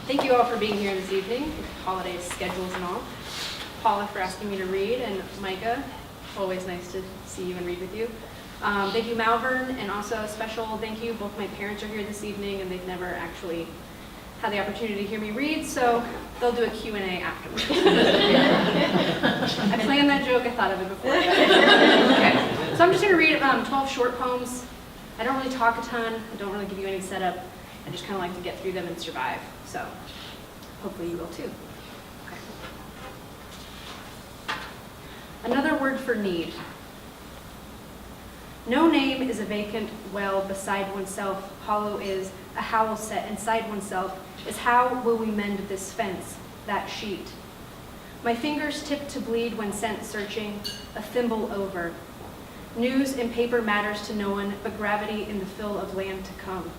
Thank you all for being here this evening, holiday schedules and all. Paula for asking me to read, and Micah, always nice to see you and read with you. Thank you, Malvern, and also a special thank you. Both my parents are here this evening, and they've never actually had the opportunity to hear me read, so they'll do a Q&A afterwards. I planned that joke, I thought of it before. Okay, so I'm just going to read 12 short poems. I don't really talk a ton, I don't really give you any setup. I just kind of like to get through them and survive, so hopefully you will too. Okay. Another word for need. No name is a vacant well beside oneself. Hollow is a howl set inside oneself. Is how will we mend this fence, that sheet? My fingers tip to bleed when sent searching, a thimble over. News in paper matters to no one, but gravity in the fill of land to come.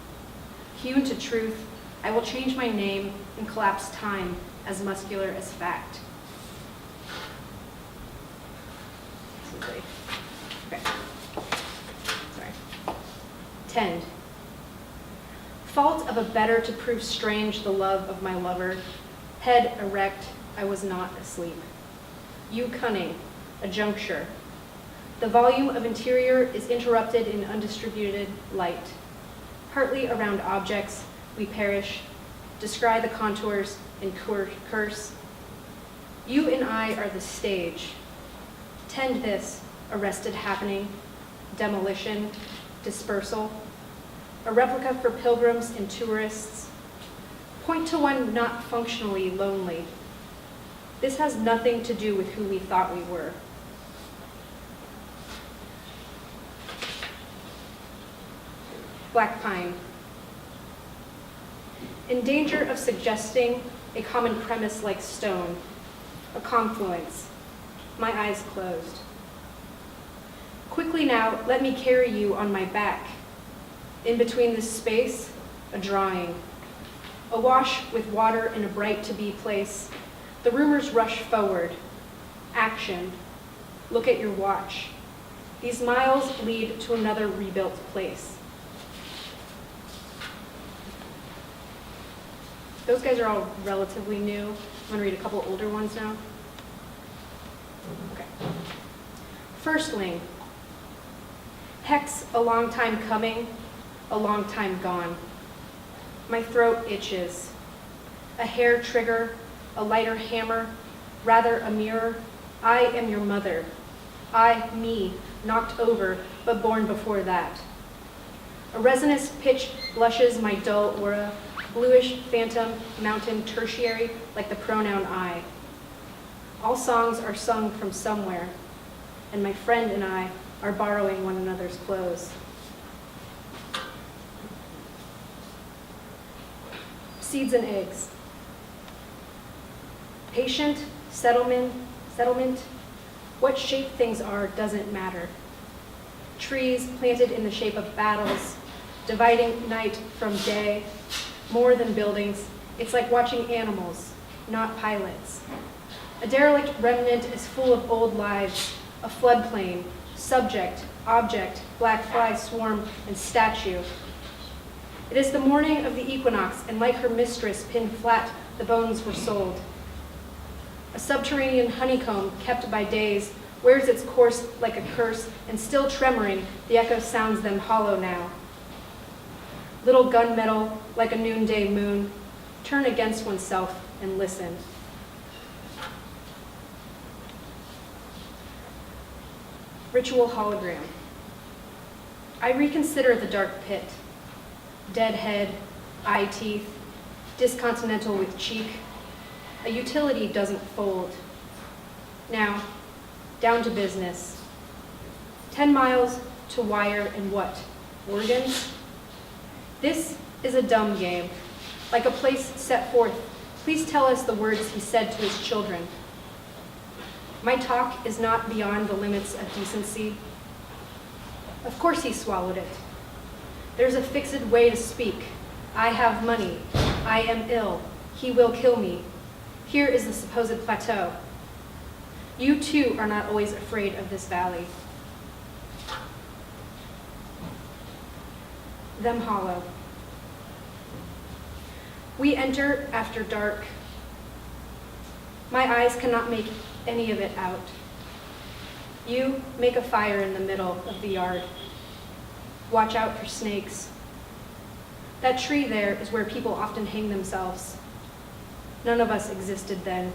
Hewn to truth, I will change my name and collapse time as muscular as fact. Okay. Sorry. Tend. Fault of a better to prove strange the love of my lover. Head erect, I was not asleep. You cunning, a juncture. The volume of interior is interrupted in undistributed light. Partly around objects, we perish, descry the contours and curse. You and I are the stage. Tend this, arrested happening, demolition, dispersal. A replica for pilgrims and tourists. Point to one not functionally lonely. This has nothing to do with who we thought we were. Black pine. In danger of suggesting a common premise like stone, a confluence, my eyes closed. Quickly now, let me carry you on my back. In between this space, a drawing. Awash with water in a bright-to-be place, the rumors rush forward. Action. Look at your watch. These miles lead to another rebuilt place. Those guys are all relatively new. I'm going to read a couple older ones now. Okay. Firstling. Hex, a long time coming, a long time gone. My throat itches. A hair trigger, a lighter hammer, rather a mirror. I am your mother. I, me, knocked over, but born before that. A resonance pitch blushes my dull aura, bluish phantom, mountain, tertiary, like the pronoun I. All songs are sung from somewhere, and my friend and I are borrowing one another's clothes. Seeds and eggs. Patient, settlement, what shape things are doesn't matter. Trees planted in the shape of battles, dividing night from day, more than buildings, it's like watching animals, not pilots. A derelict remnant is full of old lives, a floodplain, subject, object, black fly swarm, and statue. It is the morning of the equinox, and like her mistress, pinned flat, the bones were sold. A subterranean honeycomb, kept by days, wears its course like a curse, and still tremoring, the echo sounds them hollow now. Little gunmetal, like a noonday moon, turn against oneself and listen. Ritual hologram. I reconsider the dark pit. Dead head, eye teeth, discontinental with cheek. A utility doesn't fold. Now, down to business. 10 miles to wire and what? Organs? This is a dumb game. Like a place set forth, please tell us the words he said to his children. My talk is not beyond the limits of decency. Of course he swallowed it. There's a fixed way to speak. I have money. I am ill. He will kill me. Here is the supposed plateau. You too are not always afraid of this valley. Them hollow. We enter after dark. My eyes cannot make any of it out. You make a fire in the middle of the yard. Watch out for snakes. That tree there is where people often hang themselves. None of us existed then.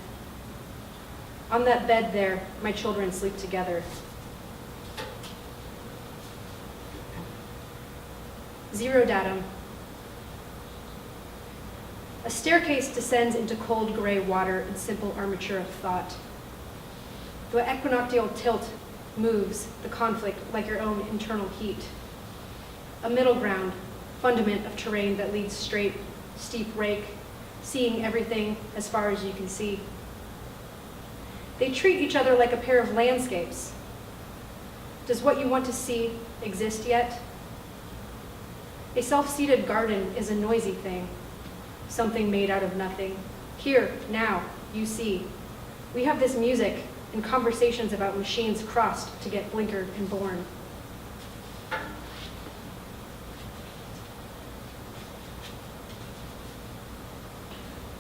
On that bed there, my children sleep together. Zero datum. A staircase descends into cold gray water in simple armature of thought. The equinoctial tilt moves the conflict like your own internal heat. A middle ground, fundament of terrain that leads straight, steep rake, seeing everything as far as you can see. They treat each other like a pair of landscapes. Does what you want to see exist yet? A self-seated garden is a noisy thing, something made out of nothing. Here, now, you see. We have this music and conversations about machines crossed to get blinkered and born.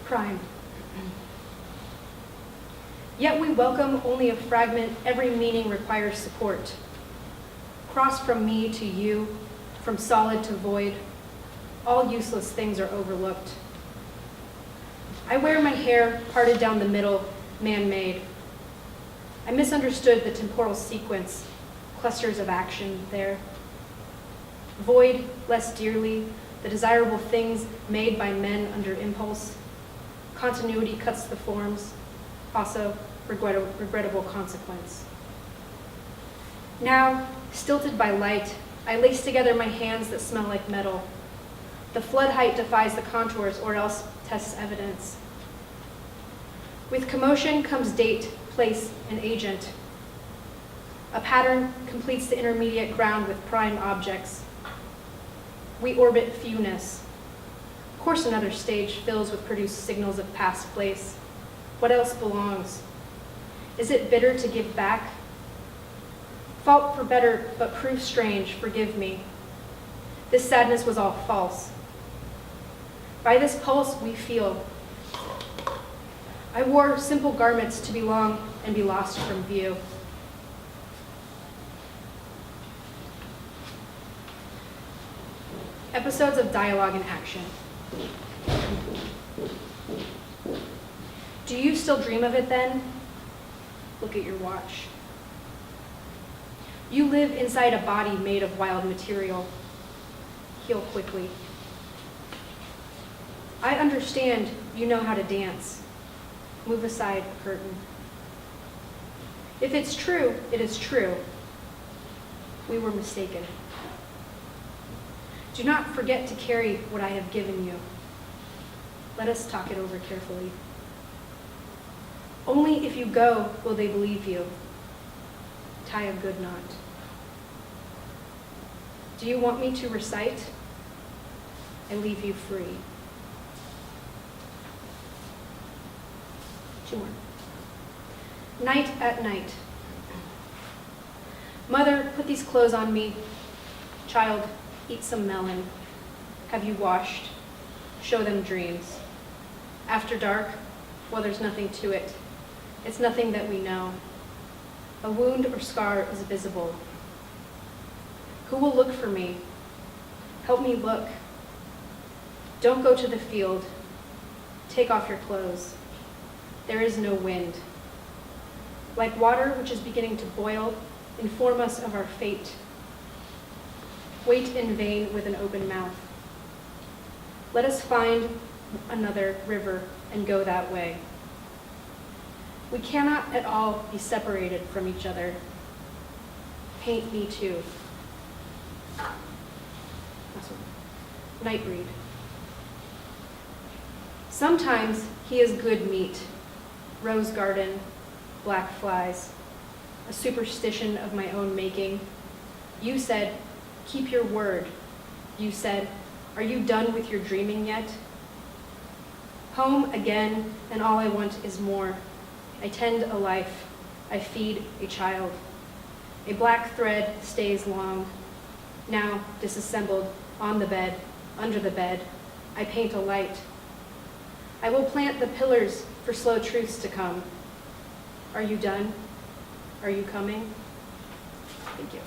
Prime. Yet we welcome only a fragment. Every meaning requires support. Cross from me to you, from solid to void. All useless things are overlooked. I wear my hair parted down the middle, man-made. I misunderstood the temporal sequence, clusters of action there. Void less dearly, the desirable things made by men under impulse. Continuity cuts the forms, also regrettable consequence. Now, stilted by light, I lace together my hands that smell like metal. The flood height defies the contours or else tests evidence. With commotion comes date, place, and agent. A pattern completes the intermediate ground with prime objects. We orbit fewness. Of course, another stage fills with produced signals of past place. What else belongs? Is it bitter to give back? Fault for better, but proof strange, forgive me. This sadness was all false. By this pulse we feel. I wore simple garments to belong and be lost from view. Episodes of dialogue and action. Do you still dream of it then? Look at your watch. You live inside a body made of wild material. Heal quickly. I understand you know how to dance. Move aside a curtain. If it's true, it is true. We were mistaken. Do not forget to carry what I have given you. Let us talk it over carefully. Only if you go will they believe you. Tie a good knot. Do you want me to recite? I leave you free. 2 more. Night at night. Mother, put these clothes on me. Child, eat some melon. Have you washed? Show them dreams. After dark, well, there's nothing to it. It's nothing that we know. A wound or scar is visible. Who will look for me? Help me look. Don't go to the field. Take off your clothes. There is no wind. Like water which is beginning to boil, inform us of our fate. Wait in vain with an open mouth. Let us find another river and go that way. We cannot at all be separated from each other. Paint me too. Last one. Nightbreed. Sometimes he is good meat. Rose garden, black flies, a superstition of my own making. You said, keep your word. You said, are you done with your dreaming yet? Home again, and all I want is more. I tend a life. I feed a child. A black thread stays long. Now disassembled, on the bed, under the bed, I paint a light. I will plant the pillars for slow truths to come. Are you done? Are you coming? Thank you.